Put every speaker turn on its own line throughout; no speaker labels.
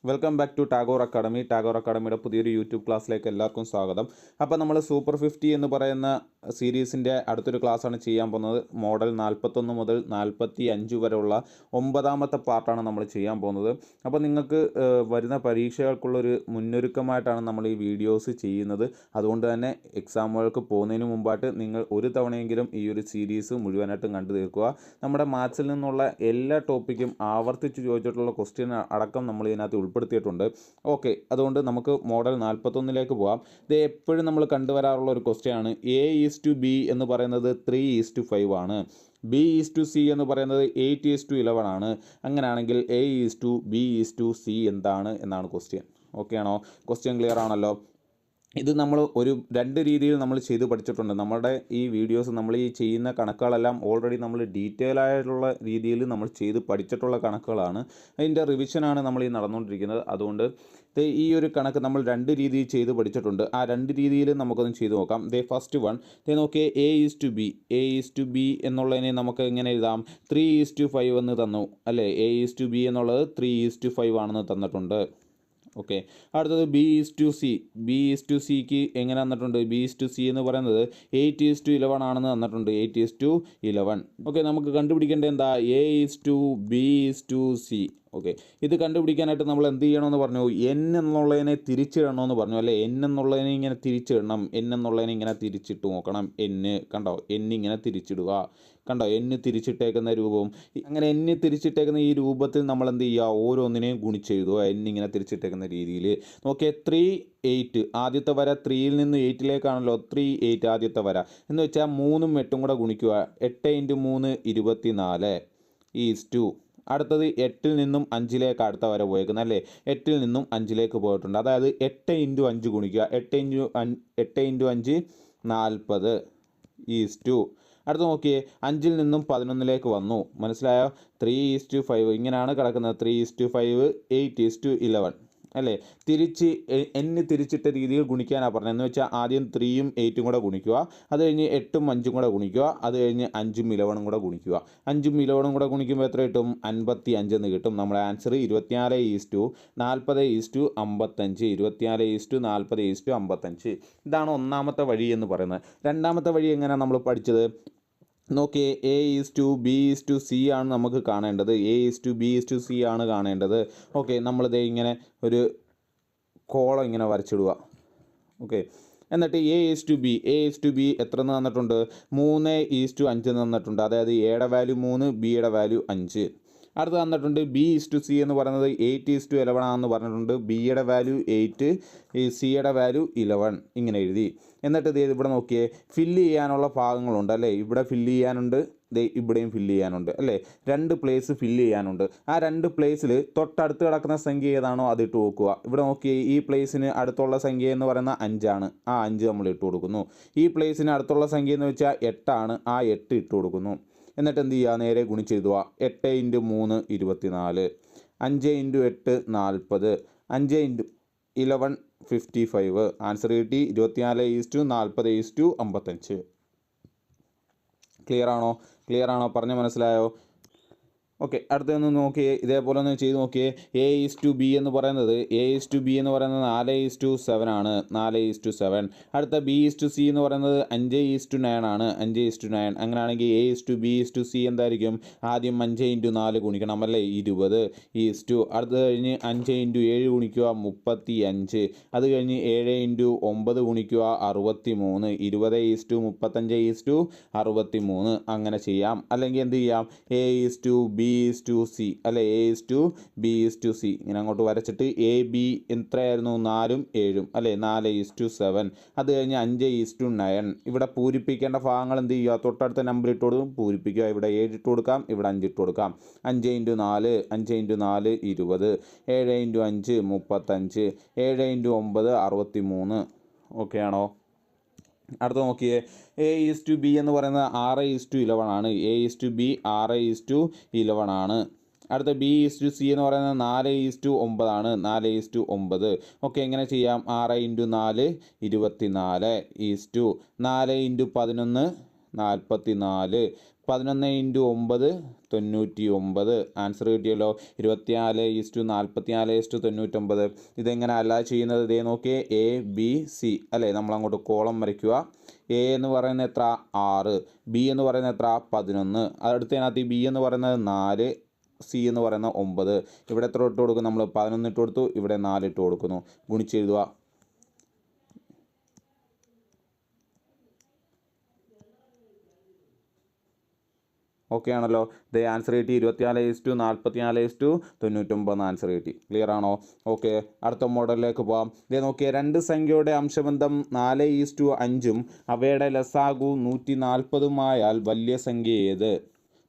Welcome back to Tagore academy. Tagore അക്കാഡമിയുടെ പുതിയൊരു YouTube ക്ലാസ്സിലേക്ക് എല്ലാവർക്കും സ്വാഗതം. അപ്പോൾ നമ്മൾ സൂപ്പർ 50 എന്ന് പറയുന്ന സീരീസിൻ്റെ അടുത്തൊരു ക്ലാസ്സാണ് ചെയ്യാൻ പോകുന്നത്. മോഡൽ 41 മുതൽ 45 വരെയുള്ള 9ാമത്തെ പാർട്ടാണ് നമ്മൾ ചെയ്യാൻ പോകുന്നത്. അപ്പോൾ നിങ്ങൾക്ക് വരുന്ന പരീക്ഷകൾക്കുള്ളൊരു മുന്നൊരുക്കമായിട്ടാണ് നമ്മൾ ഈ വീഡിയോസ് ചെയ്യുന്നത്. അതുകൊണ്ട് തന്നെ എക്സാമുകൾക്ക് പോകുന്നതിന് മുമ്പായിട്ട് നിങ്ങൾ ഒരു തവണയെങ്കിലും ഈ ഒരു സീരീസ് മുഴുവനായിട്ടും കണ്ടു തീർക്കുക. നമ്മുടെ മാത്സിൽ നിന്നുള്ള എല്ലാ ടോപ്പിക്കും ആവർത്തിച്ച് ചോദിച്ചിട്ടുള്ള ക്വസ്റ്റ്യൻ അടക്കം നമ്മൾ ഇതിനകത്ത് ഉൾപ്പെടുത്തിയിട്ടുണ്ട്. ഓക്കെ, അതുകൊണ്ട് നമുക്ക് മോഡൽ 41ലേക്ക് പോകാം. ഇത് എപ്പോഴും നമ്മൾ കണ്ടുവരാറുള്ള ഒരു ക്വസ്റ്റ്യൻ ആണ്. A:B എന്ന് പറയുന്നത് 3:5 ആണ്. B:C എന്ന് പറയുന്നത് 8:11 ആണ്. അങ്ങനെയാണെങ്കിൽ A:B:C എന്താണ് എന്നാണ് ക്വസ്റ്റ്യൻ. ഓക്കെ ആണോ? ക്വസ്റ്റ്യൻ ക്ലിയർ ആണല്ലോ? ഇത് നമ്മൾ രണ്ട് രീതിയിൽ നമ്മൾ ചെയ്ത് പഠിച്ചിട്ടുണ്ട്. നമ്മുടെ ഈ വീഡിയോസ്, നമ്മൾ ഈ ചെയ്യുന്ന കണക്കുകളെല്ലാം ഓൾറെഡി നമ്മൾ ഡീറ്റെയിൽ ആയിട്ടുള്ള രീതിയിൽ നമ്മൾ ചെയ്ത് പഠിച്ചിട്ടുള്ള കണക്കുകളാണ്. അതിൻ്റെ റിവിഷനാണ് നമ്മൾ ഈ നടന്നുകൊണ്ടിരിക്കുന്നത്. അതുകൊണ്ട് ഈ ഒരു കണക്ക് നമ്മൾ രണ്ട് രീതിയിൽ ചെയ്ത് പഠിച്ചിട്ടുണ്ട്. ആ രണ്ട് രീതിയിൽ നമുക്കൊന്ന് ചെയ്ത് നോക്കാം. ഫസ്റ്റ് വൺ നോക്കിയേ, A:B എന്നുള്ളതിനെ നമുക്ക് എങ്ങനെ എഴുതാം? 3:5 എന്ന് തന്നു അല്ലേ? A:B എന്നുള്ളത് 3:5 ആണെന്ന് തന്നിട്ടുണ്ട്. ഓക്കെ, അടുത്തത് B:C എങ്ങനെ തന്നിട്ടുണ്ട്? B:C എന്ന് പറയുന്നത് 8:11 ആണെന്ന് തന്നിട്ടുണ്ട്. 8:11. ഓക്കെ, നമുക്ക് കണ്ടുപിടിക്കേണ്ടത് എന്താ? A:B:C. ഓക്കെ, ഇത് കണ്ടുപിടിക്കാനായിട്ട് നമ്മൾ എന്ത് ചെയ്യണമെന്ന് പറഞ്ഞു? N എന്നുള്ളതിനെ തിരിച്ചിടണമെന്ന് പറഞ്ഞു അല്ലേ? N എന്നുള്ളതിനെ ഇങ്ങനെ തിരിച്ചിടണം. N എന്നുള്ളതിനെ ഇങ്ങനെ തിരിച്ചിട്ട് നോക്കണം. കണ്ടോ? N ഇങ്ങനെ തിരിച്ചിടുക. കണ്ടോ? N തിരിച്ചിട്ടേക്കുന്ന രൂപവും. അങ്ങനെ N തിരിച്ചിട്ടേക്കുന്ന ഈ രൂപത്തിൽ നമ്മൾ എന്ത് ചെയ്യുക? ഓരോന്നിനെയും ഗുണിച്ചെഴുതുക. N ഇങ്ങനെ തിരിച്ചിട്ടേക്കുന്ന രീതിയിൽ. നോക്കിയേ, 3, 8 ആദ്യത്തെ വര 3ൽ നിന്ന് 8ലേക്കാണല്ലോ. 3, 8 ആദ്യത്തെ വര എന്ന് വെച്ചാൽ 3ഉം 8ഉം കൂടെ ഗുണിക്കുക. 8 × 3 24 ഈസ് 2. അടുത്തത് 8ൽ നിന്നും 5ലേക്ക് അടുത്ത വര പോയേക്കുന്നത് അല്ലേ? 8ൽ നിന്നും 5ലേക്ക് പോയിട്ടുണ്ട്. അതായത് 8 × 5 ഗുണിക്കുക. 8 × 5 40 ഈസ് 2. അടുത്ത് നോക്കിയേ, 5ൽ നിന്നും 11ലേക്ക് വന്നു. മനസ്സിലായോ? 3:5 ഇങ്ങനെയാണ് കിടക്കുന്നത്. 3:5 8:11 അല്ലേ? N തിരിച്ചിട്ട രീതിയിൽ ഗുണിക്കാനാണ് പറഞ്ഞത്. എന്ന് വെച്ചാൽ ആദ്യം 3ഉം 8ഉം കൂടെ ഗുണിക്കുക. അത് കഴിഞ്ഞ് 8ഉം 5ഉം കൂടെ ഗുണിക്കുക. അത് കഴിഞ്ഞ് 5ഉം 11ഉം കൂടെ ഗുണിക്കുക. 5ഉം 11ഉം കൂടെ ഗുണിക്കുമ്പോൾ എത്ര കിട്ടും? 55 എന്ന് കിട്ടും. നമ്മുടെ ആൻസർ 24:40:55. 24:40:55. ഇതാണ് ഒന്നാമത്തെ വഴി എന്ന് പറയുന്നത്. രണ്ടാമത്തെ വഴി എങ്ങനെയാണ് നമ്മൾ പഠിച്ചത്? നോക്കിയേ, A:B:C ആണ് നമുക്ക് കാണേണ്ടത്. A:B:C ആണ് കാണേണ്ടത്. ഓക്കെ, നമ്മളിത് ഇങ്ങനെ ഒരു കോളം ഇങ്ങനെ വരച്ചിടുക. ഓക്കെ, എന്നിട്ട് A:B എത്ര എന്ന് തന്നിട്ടുണ്ട്? 3:5 എന്ന് തന്നിട്ടുണ്ട്. അതായത് Aയുടെ വാല്യൂ 3, Bയുടെ വാല്യൂ 5. അടുത്ത് തന്നിട്ടുണ്ട് B:C എന്ന് പറയുന്നത് 8:11 ആണെന്ന് പറഞ്ഞിട്ടുണ്ട്. Bയുടെ വാല്യൂ 8, Cയുടെ വാല്യൂ 11. ഇങ്ങനെ എഴുതി. എന്നിട്ട് ഇത് ഇവിടെ നോക്കിയേ, ഫില്ല് ചെയ്യാനുള്ള ഭാഗങ്ങളുണ്ട് അല്ലേ? ഇവിടെ ഫില്ല് ചെയ്യാനുണ്ട്, ഇവിടെയും ഫില്ല് ചെയ്യാനുണ്ട് അല്ലേ? 2 പ്ലേസ് ഫില്ല് ചെയ്യാനുണ്ട്. ആ 2 പ്ലേസിൽ തൊട്ടടുത്ത് കിടക്കുന്ന സംഖ്യ ഏതാണോ അത് ഇട്ട് കൊടുക്കുക. ഇവിടെ നോക്കിയേ, ഈ പ്ലേസിന് അടുത്തുള്ള സംഖ്യ എന്ന് പറയുന്ന 5 ആണ്. ആ 5 നമ്മൾ ഇട്ട് കൊടുക്കുന്നു. ഈ പ്ലേസിന് അടുത്തുള്ള സംഖ്യ എന്ന് വെച്ചാൽ 8 ആണ്. ആ 8 ഇട്ട് കൊടുക്കുന്നു. എന്നിട്ട് എന്ത് ചെയ്യുക? നേരെ ഗുണിച്ചെഴുതുക. 8 × 3 24, 5 × 8 40, 5 × 11 55. ആൻസർ കിട്ടി 24:40:55. ക്ലിയർ ആണോ? പറഞ്ഞ് മനസ്സിലായോ? ഓക്കെ, അടുത്തൊന്ന് നോക്കിയേ, ഇതേപോലെ ഒന്ന് ചെയ്ത് നോക്കിയേ. A:B എന്ന് പറയുന്നത് 4:7 ആണ്. 4:7. അടുത്ത B:C എന്ന് പറയുന്നത് 5:9 ആണ്. 5:9. അങ്ങനെയാണെങ്കിൽ A:B:C എന്തായിരിക്കും? ആദ്യം 5 × 4 ഗുണിക്കണം അല്ലേ? 20 ഈസ് 2. അടുത്ത് കഴിഞ്ഞ് 5 × 7 ഗുണിക്കുക 35. അത് കഴിഞ്ഞ് 7 × 9 ഗുണിക്കുക 63. 20:35 63. അങ്ങനെ ചെയ്യാം. അല്ലെങ്കിൽ എന്ത് ചെയ്യാം? A:B:C അല്ലെ? A:B:C ഇങ്ങനെ അങ്ങോട്ട് വരച്ചിട്ട് AB എത്രയായിരുന്നു? 4ഉം 7ഉം അല്ലേ? 4:7. അത് കഴിഞ്ഞ് 5:9. ഇവിടെ പൂരിപ്പിക്കേണ്ട ഭാഗങ്ങൾ എന്ത് ചെയ്യുക? തൊട്ടടുത്ത നമ്പർ ഇട്ട് കൊടുക്കും, പൂരിപ്പിക്കുക. ഇവിടെ 7 ഇട്ട് കൊടുക്കാം, ഇവിടെ 5 ഇട്ട് കൊടുക്കാം. 5 × 4 20. 7 × 5 35. 7 × 9 63. ഓക്കെ ആണോ? അടുത്ത നോക്കിയേ, A:B എന്ന് പറയുന്നത് 6:11 ആണ്. A:B 6:11 ആണ്. അടുത്ത B:C എന്ന് പറയുന്നത് 4:9 ആണ്. 4:9. ഓക്കെ, എങ്ങനെ ചെയ്യാം? 6 × 4 24 4 × 11 44. 11 × 9 99. ആൻസർ കിട്ടിയല്ലോ. 24:44:99. ഇതെങ്ങനെ അല്ല ചെയ്യുന്നത്? ഇതേ നോക്കിയേ, ABC അല്ലേ, നമ്മളങ്ങോട്ട് കോളം വരയ്ക്കുക. എ എന്ന് പറയുന്നത് എത്ര? 6. ബി എന്ന് പറയുന്നത് എത്ര? 11. അടുത്തതിനകത്ത് ബി എന്ന് പറയുന്നത് 4, സി എന്ന് പറയുന്നത് 9. ഇവിടെ എത്ര ഇട്ട് കൊടുക്കും? നമ്മൾ 11 ഇട്ട് കൊടുത്തു, ഇവിടെ 4 ഇട്ട് കൊടുക്കുന്നു. ഗുണിച്ചെഴുതുക. ഓക്കെ ആണല്ലോ. ദേ ആൻസർ കിട്ടി. 24:44:99 ആൻസർ കിട്ടി. ക്ലിയർ ആണോ? ഓക്കെ, അടുത്ത മോഡലിലേക്ക് പോകാം. ഇതേ നോക്കിയാൽ 2 സംഖ്യയുടെ അംശബന്ധം 4:5 അവയുടെ ലസാഗു 140 വലിയ സംഖ്യ ഏത്?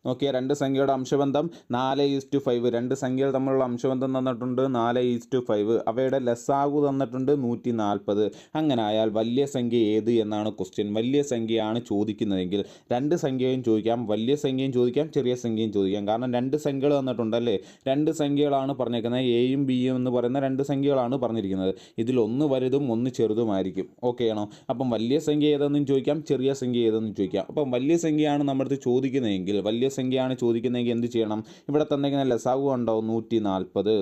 നോക്കിയാൽ 2 സംഖ്യയുടെ അംശബന്ധം 4:5. 2 സംഖ്യകൾ തമ്മിലുള്ള അംശബന്ധം തന്നിട്ടുണ്ട് 4:5. അവയുടെ ലസാഗു തന്നിട്ടുണ്ട് 140. അങ്ങനെ ആയാൽ വലിയ സംഖ്യ ഏത് എന്നാണ് ക്വസ്റ്റ്യൻ. വലിയ സംഖ്യയാണ് ചോദിക്കുന്നതെങ്കിൽ 2 സംഖ്യയും ചോദിക്കാം, വലിയ സംഖ്യയും ചോദിക്കാം, ചെറിയ സംഖ്യയും ചോദിക്കാം. കാരണം 2 സംഖ്യകൾ തന്നിട്ടുണ്ടല്ലേ, 2 സംഖ്യകളാണ് പറഞ്ഞിരിക്കുന്നത്. എയും ബിയും എന്ന് പറയുന്ന 2 സംഖ്യകളാണ് പറഞ്ഞിരിക്കുന്നത്. ഇതിൽ ഒന്ന് വലുതും ഒന്ന് ചെറുതുമായിരിക്കും. ഓക്കെ ആണോ? അപ്പം വലിയ സംഖ്യ ഏതെന്നും ചോദിക്കാം, ചെറിയ സംഖ്യ ഏതെന്നും ചോദിക്കാം. അപ്പം വലിയ സംഖ്യയാണ് നമ്മുടെ അടുത്ത് ചോദിക്കുന്നതെങ്കിൽ, വലിയ സംഖ്യയാണ് ചോദിക്കുന്നതെങ്കിൽ എന്ത് ചെയ്യണം? ഇവിടെ തന്നിരിക്കുന്ന ലസാഗു ഉണ്ടോ? 140.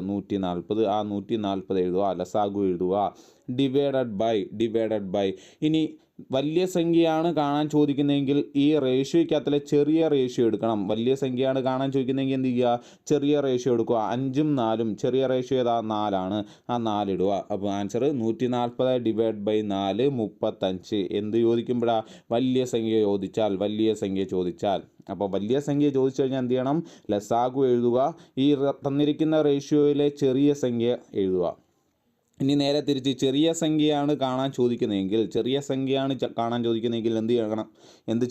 ആ 140 എഴുതുക, ലസാഗു എഴുതുക. Divided by. ഇനി വലിയ സംഖ്യയാണ് കാണാൻ ചോദിക്കുന്നതെങ്കിൽ ഈ റേഷ്യോയ്ക്കകത്തിലെ ചെറിയ റേഷ്യോ എടുക്കണം. വലിയ സംഖ്യയാണ് കാണാൻ ചോദിക്കുന്നതെങ്കിൽ എന്ത് ചെയ്യുക? ചെറിയ റേഷ്യോ എടുക്കുക. 5ഉം 4ഉം ചെറിയ റേഷ്യോ ഏതാ? 4 ആ 4 ഇടുക. അപ്പോൾ ആൻസർ 140 ഡിവൈഡ് ബൈ 4 35. എന്ത് ചോദിക്കുമ്പോഴാണ്? വലിയ സംഖ്യ ചോദിച്ചാൽ. അപ്പോൾ വലിയ സംഖ്യ ചോദിച്ചു കഴിഞ്ഞാൽ എന്ത് ചെയ്യണം? ലസാഗു എഴുതുക. ഈ തന്നിരിക്കുന്ന റേഷ്യോയിലെ ചെറിയ സംഖ്യ എഴുതുക. ഇനി നേരെ തിരിച്ച് ചെറിയ സംഖ്യയാണ് കാണാൻ ചോദിക്കുന്നതെങ്കിൽ എന്ത്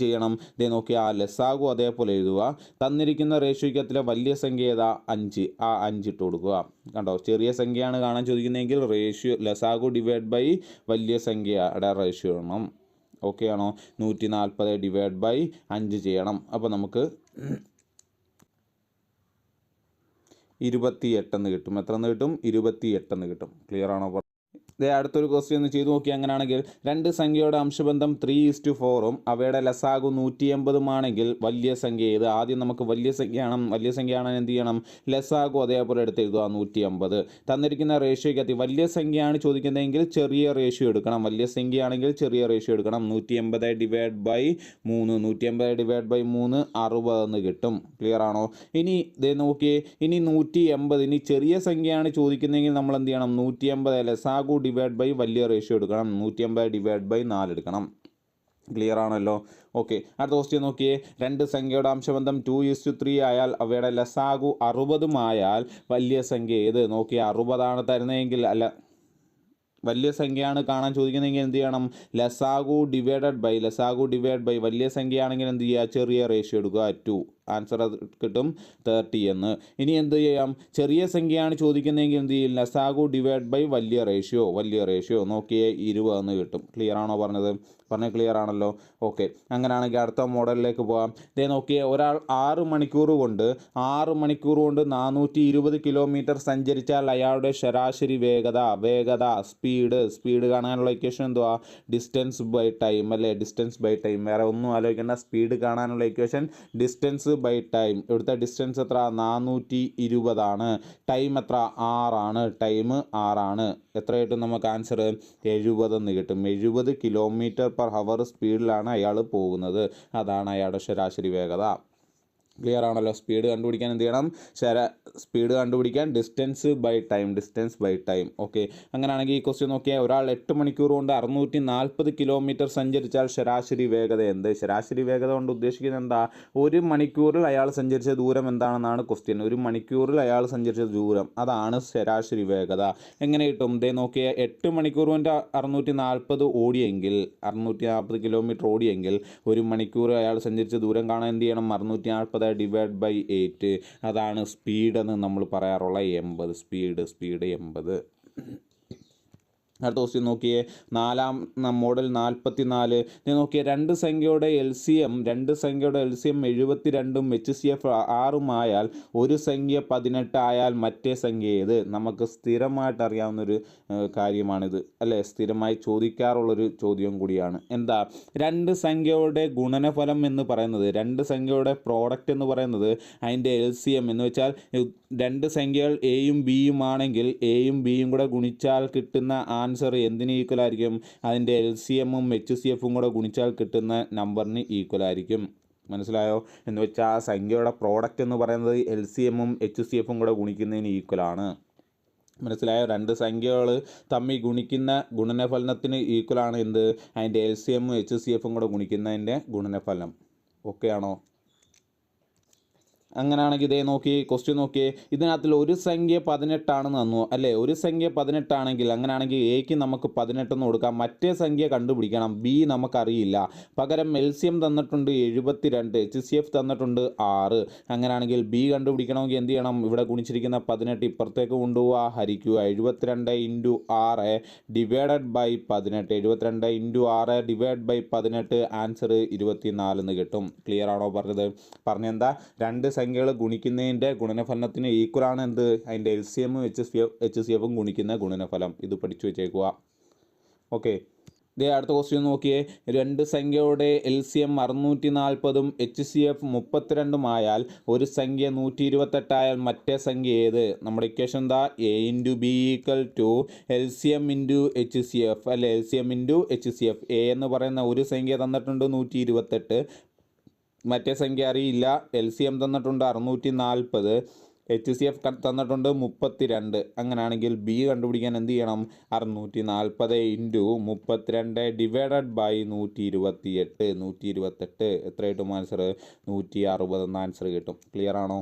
ചെയ്യണം? ഇതേ നോക്കിയാൽ ലസാഗു അതേപോലെ എഴുതുക. തന്നിരിക്കുന്ന റേഷ്യോയ്ക്കത്തിലെ വലിയ സംഖ്യ ഏതാ? 5. ആ 5 ഇട്ട് കൊടുക്കുക. കണ്ടോ? ചെറിയ സംഖ്യയാണ് കാണാൻ ചോദിക്കുന്നതെങ്കിൽ ലസാഗു ഡിവൈഡ് ബൈ വലിയ സംഖ്യയുടെ റേഷ്യോ ഇടണം. ഓക്കെ ആണോ? 140 ഡിവൈഡ് ബൈ 5 ചെയ്യണം. അപ്പോൾ നമുക്ക് 28 എന്ന് കിട്ടും. എത്ര എന്ന് കിട്ടും? 28 എന്ന് കിട്ടും. ക്ലിയർ ആണോ? അടുത്തൊരു ക്വസ്റ്റ്യൻ ഒന്ന് ചെയ്തു നോക്കി. അങ്ങനെയാണെങ്കിൽ 2 സംഖ്യയുടെ അംശബന്ധം 3:4 അവയുടെ ലസാഗു 180 ആണെങ്കിൽ വലിയ സംഖ്യ ഏത്? ആദ്യം നമുക്ക് വലിയ സംഖ്യയാണ് എന്ത് ചെയ്യണം? ലസാഗു അതേപോലെ എടുത്ത് എഴുതുക, 180. തന്നിരിക്കുന്ന റേഷ്യോയ്ക്കകത്ത് വലിയ സംഖ്യയാണ് ചോദിക്കുന്നതെങ്കിൽ ചെറിയ റേഷ്യോ എടുക്കണം. 180 ഡിവൈഡ് ബൈ 3 60 എന്ന് കിട്ടും. ക്ലിയർ ആണോ? ഇനി ഇതേ നോക്കിയേ, ഇനി 180. ഇനി ചെറിയ സംഖ്യയാണ് ചോദിക്കുന്നതെങ്കിൽ നമ്മൾ എന്ത് ചെയ്യണം? 180 ലസാഗു ഡിവൈഡ് ബൈ വലിയ റേഷ്യോ എടുക്കണം. 180 ഡിവൈഡ് ബൈ 4 എടുക്കണം. ക്ലിയർ ആണല്ലോ? ഓക്കെ, അടുത്ത ക്വസ്റ്റ്യൻ നോക്കിയേ. 2 സംഖ്യയുടെ അംശബന്ധം 2:3 ആയാൽ അവയുടെ ലസാഗു 60 ആയാൽ വലിയ സംഖ്യ ഏത്? നോക്കിയേ, 60 തരുന്നതെങ്കിൽ വലിയ സംഖ്യയാണ് കാണാൻ ചോദിക്കുന്നതെങ്കിൽ എന്ത് ചെയ്യണം? ലസാഗു ഡിവൈഡ് ബൈ വലിയ സംഖ്യയാണെങ്കിൽ എന്ത് ചെയ്യുക? ചെറിയ റേഷ്യോ എടുക്കുക, 2. ആൻസർ കിട്ടും 30 എന്ന്. ഇനി എന്ത് ചെയ്യാം? ചെറിയ സംഖ്യയാണ് ചോദിക്കുന്നതെങ്കിൽ എന്ത് ചെയ്യും? ലസാഗു ഡിവൈഡ് ബൈ വലിയ റേഷ്യോ നോക്കിയേ, 20 എന്ന് കിട്ടും. ക്ലിയർ ആണോ? പറഞ്ഞത് ക്ലിയർ ആണല്ലോ? ഓക്കെ, അങ്ങനെയാണെങ്കിൽ അടുത്ത മോഡലിലേക്ക് പോകാം. ഇതേ നോക്കിയേ, ഒരാൾ 6 മണിക്കൂർ കൊണ്ട് 420 കിലോമീറ്റർ സഞ്ചരിച്ചാൽ അയാളുടെ ശരാശരി വേഗത സ്പീഡ് കാണാനുള്ള ഇക്വേഷൻ എന്തുവാ? ഡിസ്റ്റൻസ് ബൈ ടൈം അല്ലേ? ഡിസ്റ്റൻസ് ബൈ ടൈം, വേറെ ഒന്നും ആലോചിക്കേണ്ട. സ്പീഡ് കാണാനുള്ള ഇക്വേഷൻ ഡിസ്റ്റൻസ് ബൈ ടൈം. ഇവിടുത്തെ ഡിസ്റ്റൻസ് എത്ര? 420 ആണ്. ടൈം എത്ര? 6 ആണ്. എത്ര കിട്ടും നമുക്ക് ആൻസർ? 70 എന്ന് കിട്ടും. 70 km/h സ്പീഡിലാണ് അയാൾ പോകുന്നത്. അതാണ് അയാളുടെ ശരാശരി വേഗത. ക്ലിയർ ആണല്ലോ? സ്പീഡ് കണ്ടുപിടിക്കാൻ എന്ത് ചെയ്യണം? സ്പീഡ് കണ്ടുപിടിക്കാൻ ഡിസ്റ്റൻസ് ബൈ ടൈം. ഓക്കെ, അങ്ങനെയാണെങ്കിൽ ഈ ക്വസ്റ്റ്യൻ നോക്കിയാൽ ഒരാൾ 8 മണിക്കൂർ കൊണ്ട് 640 കിലോമീറ്റർ സഞ്ചരിച്ചാൽ ശരാശരി വേഗത എന്ത്? ശരാശരി വേഗത കൊണ്ട് ഉദ്ദേശിക്കുന്നത് എന്താ? 1 മണിക്കൂറിൽ അയാൾ സഞ്ചരിച്ച ദൂരം എന്താണെന്നാണ് ക്വസ്റ്റ്യൻ. 1 മണിക്കൂറിൽ അയാൾ സഞ്ചരിച്ച ദൂരം, അതാണ് ശരാശരി വേഗത. എങ്ങനെ കിട്ടും? ഇതേ നോക്കിയാൽ 8 മണിക്കൂർ കൊണ്ട് 640 കിലോമീറ്റർ ഓടിയെങ്കിൽ 1 മണിക്കൂർ അയാൾ സഞ്ചരിച്ച ദൂരം കാണാൻ എന്ത് ചെയ്യണം? 640 ഡിവൈഡ് ബൈ 8. അതാണ് സ്പീഡ് എന്ന് നമ്മൾ പറയാറുള്ള 80. സ്പീഡ് 80. അടുത്ത ക്വസ്റ്റ്യൻ നോക്കിയേ, മോഡൽ 44. നിങ്ങൾ നോക്കിയേ, രണ്ട് സംഖ്യയുടെ എൽ സി എം 72 HCF 6 ആയാൽ ഒരു സംഖ്യ 18 ആയാൽ മറ്റേ സംഖ്യ ഏത്? നമുക്ക് സ്ഥിരമായിട്ട് അറിയാവുന്നൊരു കാര്യമാണിത് അല്ലേ, സ്ഥിരമായി ചോദിക്കാറുള്ളൊരു ചോദ്യം കൂടിയാണ്. എന്താ രണ്ട് സംഖ്യയുടെ ഗുണനഫലം എന്ന് പറയുന്നത്, രണ്ട് സംഖ്യയുടെ പ്രോഡക്റ്റ് എന്ന് പറയുന്നത് അതിൻ്റെ LCM എന്ന് വെച്ചാൽ രണ്ട് സംഖ്യകൾ എയും ബിയും ആണെങ്കിൽ എയും ബിയും കൂടെ ഗുണിച്ചാൽ കിട്ടുന്ന ആൻസർ എന്തിന് ഈക്വൽ ആയിരിക്കും? അതിൻ്റെ LCMഉം HCFഉം കൂടെ ഗുണിച്ചാൽ കിട്ടുന്ന നമ്പറിന് ഈക്വൽ ആയിരിക്കും. മനസ്സിലായോ? എന്ന് വെച്ചാൽ ആ സംഖ്യയുടെ പ്രോഡക്റ്റ് എന്ന് പറയുന്നത് LCMഉം HCFഉം കൂടെ ഗുണിക്കുന്നതിന് ഈക്വലാണ്. മനസ്സിലായോ? രണ്ട് സംഖ്യകൾ തമ്മിൽ ഗുണിക്കുന്ന ഗുണനഫലനത്തിന് ഈക്വലാണ് എന്ത്? അതിൻ്റെ LCMഉം HCFഉം കൂടെ ഗുണിക്കുന്നതിൻ്റെ ഗുണനഫലനം. ഓക്കെ ആണോ? അങ്ങനെയാണെങ്കിൽ ഇതേ നോക്കി ക്വസ്റ്റ്യൻ നോക്കിയേ, ഇതിനകത്തിൽ ഒരു സംഖ്യ 18 ആണെന്ന് തന്നു അല്ലേ. ഒരു സംഖ്യ 18 ആണെങ്കിൽ അങ്ങനെയാണെങ്കിൽ എക്ക് നമുക്ക് 18 എന്ന് കൊടുക്കാം. മറ്റേ സംഖ്യ കണ്ടുപിടിക്കണം, ബി നമുക്കറിയില്ല. പകരം LCM തന്നിട്ടുണ്ട് 72, HCF തന്നിട്ടുണ്ട് 6. അങ്ങനെയാണെങ്കിൽ ബി കണ്ടുപിടിക്കണമെങ്കിൽ എന്ത് ചെയ്യണം? ഇവിടെ ഗുണിച്ചിരിക്കുന്ന 18 ഇപ്പുറത്തേക്ക് കൊണ്ടുപോവുക, ഹരിക്കുക. 72 × 6 divided by 18. 72 × 6 divide by 18 answer 24 എന്ന് കിട്ടും. ക്ലിയർ ആണോ പറഞ്ഞത്? പറഞ്ഞെന്താ? രണ്ട് സംഖ്യകൾ ഗുണിക്കുന്നതിൻ്റെ ഗുണനഫലനത്തിന് ഈക്വലാണ് എന്ത്? അതിൻ്റെ LCMഉം HCFഉം ഗുണിക്കുന്ന ഗുണനഫലം. ഇത് പഠിച്ചു വെച്ചേക്കുക. ഓക്കെ, ഇതേ അടുത്ത ക്വസ്റ്റ്യൻ നോക്കിയേ, രണ്ട് സംഖ്യയുടെ LCM 640ഉം HCF 32 ആയാൽ ഒരു സംഖ്യ 128 ആയാൽ മറ്റേ സംഖ്യ ഏത്? നമ്മുടെ ഇക്വേഷൻ എന്താ? A × B = LCM × HCF അല്ലെ, LCM × HCF. A എന്ന് പറയുന്ന ഒരു സംഖ്യ തന്നിട്ടുണ്ട് 128, മറ്റേ സംഖ്യ അറിയില്ല. LCM തന്നിട്ടുണ്ട് 640, HCF തന്നിട്ടുണ്ട് 32. അങ്ങനെയാണെങ്കിൽ ബി കണ്ടുപിടിക്കാൻ എന്ത് ചെയ്യണം? 640 × 32 ഡിവൈഡഡ് ബൈ 128. 128 എത്ര കിട്ടും ആൻസർ? 160 എന്ന ആൻസർ കിട്ടും. ക്ലിയർ ആണോ?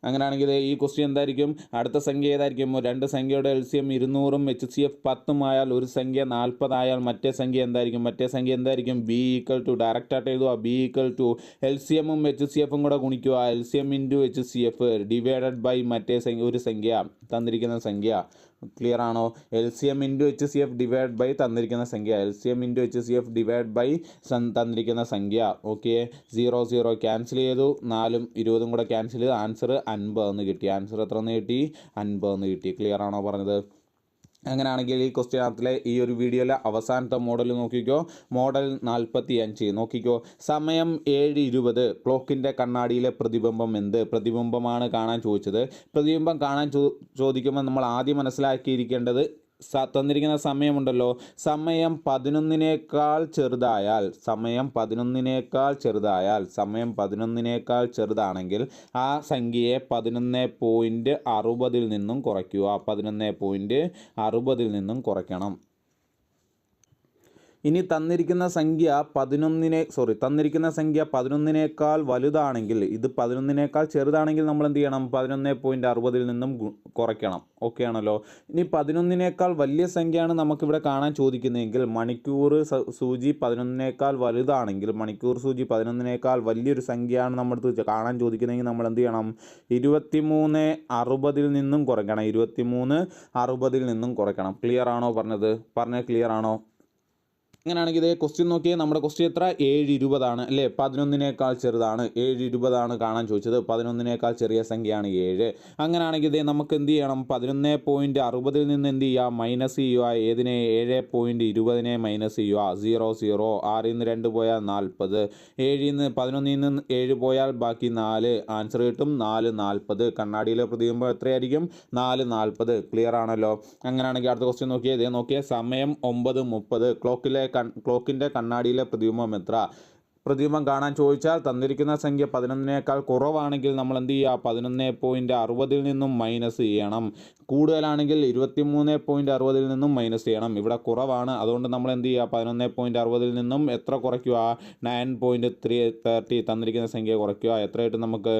അങ്ങനെയാണെങ്കിൽ ഈ ക്വസ്റ്റ്യൻ എന്തായിരിക്കും? അടുത്ത സംഖ്യ ഏതായിരിക്കും? രണ്ട് സംഖ്യയുടെ LCM 200ഉം HCF 10 ആയാൽ ഒരു സംഖ്യ 40 ആയാൽ മറ്റേ സംഖ്യ എന്തായിരിക്കും? മറ്റേ സംഖ്യ എന്തായിരിക്കും? B = ഡയറക്റ്റായിട്ട് എഴുതുക. B = LCMഉം HCFഉം കൂടെ ഗുണിക്കുക. LCM × HCF ഡിവൈഡഡ് ബൈ മറ്റേ ഒരു സംഖ്യ, തന്നിരിക്കുന്ന സംഖ്യ. ക്ലിയർ ആണോ? LCM × HCF ഡിവൈഡ് ബൈ തന്നിരിക്കുന്ന സംഖ്യ. LCM × HCF ഡിവൈഡ് ബൈ തന്നിരിക്കുന്ന സംഖ്യ. ഓക്കെ, 0 0 ക്യാൻസൽ ചെയ്തു, 4ഉം 20ഉം കൂടെ ക്യാൻസൽ ചെയ്ത് ആൻസർ 50 എന്ന് കിട്ടി. ആൻസർ എത്ര എന്ന് കിട്ടി? 50 എന്ന് കിട്ടി. ക്ലിയർ ആണോ പറഞ്ഞത്? അങ്ങനെയാണെങ്കിൽ ഈ ക്വസ്റ്റ്യനകത്തിലെ ഈ ഒരു വീഡിയോയിലെ അവസാനത്തെ മോഡൽ നോക്കിക്കോ, മോഡൽ 45. നോക്കിക്കോ, സമയം 7:20, ക്ലോക്കിൻ്റെ കണ്ണാടിയിലെ പ്രതിബിംബം എന്ത്? പ്രതിബിംബമാണ് കാണാൻ ചോദിച്ചത്. പ്രതിബിംബം കാണാൻ ചോദിക്കുമ്പോൾ നമ്മൾ ആദ്യം മനസ്സിലാക്കിയിരിക്കേണ്ടത് തന്നിരിക്കുന്ന സമയമുണ്ടല്ലോ, സമയം 11-നേക്കാൾ ചെറുതായാൽ, സമയം 11-നേക്കാൾ ചെറുതാണെങ്കിൽ ആ സംഖ്യയെ 11.60 നിന്നും കുറയ്ക്കുക. 11.60 നിന്നും കുറയ്ക്കണം. ഇനി തന്നിരിക്കുന്ന സംഖ്യ 11-നേക്കാൾ വലുതാണെങ്കിൽ, ഇത് 11-നേക്കാൾ ചെറുതാണെങ്കിൽ നമ്മൾ എന്ത് ചെയ്യണം? 11.60 നിന്നും കുറയ്ക്കണം. ഓക്കെ ആണല്ലോ? ഇനി 11-നേക്കാൾ വലിയ സംഖ്യയാണ് നമുക്കിവിടെ കാണാൻ ചോദിക്കുന്നതെങ്കിൽ, മണിക്കൂർ സൂചി 11-നേക്കാൾ വലുതാണെങ്കിൽ, മണിക്കൂർ സൂചി 11-നേക്കാൾ വലിയൊരു സംഖ്യയാണ് നമ്മുടെ കാണാൻ ചോദിക്കുന്നതെങ്കിൽ നമ്മൾ എന്ത് ചെയ്യണം? 23.60 നിന്നും കുറയ്ക്കണം. 23.60 നിന്നും കുറയ്ക്കണം. ക്ലിയർ ആണോ പറഞ്ഞത്? ക്ലിയർ ആണോ? അങ്ങനെയാണെങ്കിൽ ഇതേ ക്വസ്റ്റ്യൻ നോക്കിയാൽ നമ്മുടെ ക്വസ്റ്റ്യൻ എത്ര? 7:20 ആണ് അല്ലേ. 11-നേക്കാൾ ചെറുതാണ്. 7:20 കാണാൻ ചോദിച്ചത്. 11-നേക്കാൾ ചെറിയ സംഖ്യയാണ് 7. അങ്ങനെയാണെങ്കിൽ ഇതേ നമുക്ക് എന്ത് ചെയ്യണം? 11.60 നിന്ന് എന്ത് ചെയ്യുക? മൈനസ് ചെയ്യുക. ഏതിനെ? 7.20 മൈനസ് ചെയ്യുക. 0 0, 6 നിന്ന് 2 പോയാൽ 40, 11 നിന്ന് 7 പോയാൽ ബാക്കി 4, ആൻസർ കിട്ടും 440. കണ്ണാടിയിലെ പ്രതിബിംബം എത്രയായിരിക്കും? 440. ക്ലിയർ ആണല്ലോ? അങ്ങനെയാണെങ്കിൽ അടുത്ത ക്വസ്റ്റ്യൻ നോക്കിയാൽ ഇതേ നോക്കിയാൽ സമയം 9:30, ക്ലോക്കിൻ്റെ കണ്ണാടിയിലെ പ്രതിബിംബം എത്ര? പ്രതിബിംബം കാണാൻ ചോദിച്ചാൽ തന്നിരിക്കുന്ന സംഖ്യ 11-നേക്കാൾ കുറവാണെങ്കിൽ നമ്മൾ എന്ത് ചെയ്യുക? 11.60 നിന്നും മൈനസ് ചെയ്യണം. കൂടുതലാണെങ്കിൽ 23.60 നിന്നും മൈനസ് ചെയ്യണം. ഇവിടെ കുറവാണ്, അതുകൊണ്ട് നമ്മൾ എന്ത് ചെയ്യുക? 11.60 നിന്നും എത്ര കുറയ്ക്കുക? 9.330 തന്നിരിക്കുന്ന സംഖ്യ കുറയ്ക്കുക. എത്ര കിട്ടും നമുക്ക്?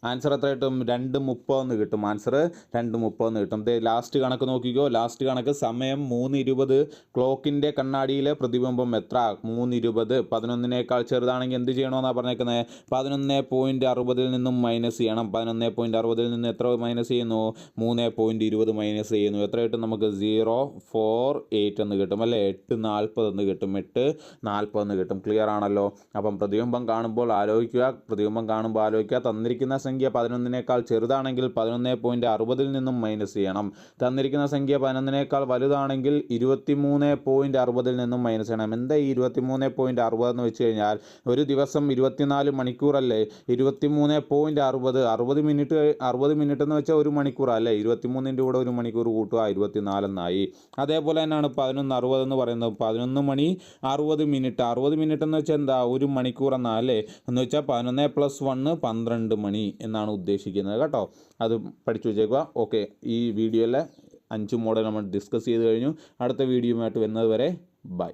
ആൻസർ എത്ര കിട്ടും? 2:30 കിട്ടും. ആൻസർ 2:30 കിട്ടും. ലാസ്റ്റ് കണക്ക് നോക്കിക്കോ. ലാസ്റ്റ് കണക്ക് സമയം 3:20. ക്ലോക്കിൻ്റെ കണ്ണാടിയിലെ പ്രതിബിംബം എത്ര? 3:20. 11നേക്കാൾ ചെറുതാണെങ്കിൽ എന്ത് ചെയ്യണമെന്നാണ് പറഞ്ഞേക്കുന്നത്? 11.60 നിന്നും മൈനസ് ചെയ്യണം. 11.60 നിന്ന് എത്ര മൈനസ് ചെയ്യുന്നു? 3.20 മൈനസ് ചെയ്യുന്നു. എത്ര കിട്ടും നമുക്ക്? 0.48 എന്ന് കിട്ടും അല്ലേ? 8.40 എന്ന് കിട്ടും. 8.40 എന്ന് കിട്ടും. ക്ലിയർ ആണല്ലോ? അപ്പം പ്രതിബിംബം കാണുമ്പോൾ ആലോചിക്കുക. തന്നിരിക്കുന്ന സംഖ്യ 11നേക്കാൾ ചെറുതാണെങ്കിൽ 11.60 നിന്നും മൈനസ് ചെയ്യണം. തന്നിരിക്കുന്ന സംഖ്യ 11നേക്കാൾ വലുതാണെങ്കിൽ 23.60 നിന്നും മൈനസ് ചെയ്യണം. എന്താ ഈ 23.60 എന്ന് വെച്ച് കഴിഞ്ഞാൽ ഒരു ദിവസം 24 മണിക്കൂറല്ലേ? 23.60 60 മിനിറ്റ് എന്ന് വെച്ചാൽ 1 മണിക്കൂറല്ലേ? 23ൻ്റെ കൂടെ 1 മണിക്കൂർ കൂട്ടുക, 24 എന്നായി. അതേപോലെ തന്നെയാണ് 11:60 എന്ന് പറയുന്നത്. 11 മണി 60 മിനിറ്റ്. 60 മിനിറ്റ് എന്ന് വെച്ചാൽ എന്താ? 1 മണിക്കൂർ എന്നാ അല്ലേ? എന്ന് വെച്ചാൽ 11 + 1 12 മണി എന്നാണ് ഉദ്ദേശിക്കുന്നത് കേട്ടോ. അത് പഠിച്ചു വെച്ചേക്കുക. ഓക്കെ, ഈ വീഡിയോയിലെ 5 മോഡൽ നമ്മൾ ഡിസ്കസ് ചെയ്ത് കഴിഞ്ഞു. അടുത്ത വീഡിയോയുമായിട്ട് വരുന്നത് വരെ ബൈ.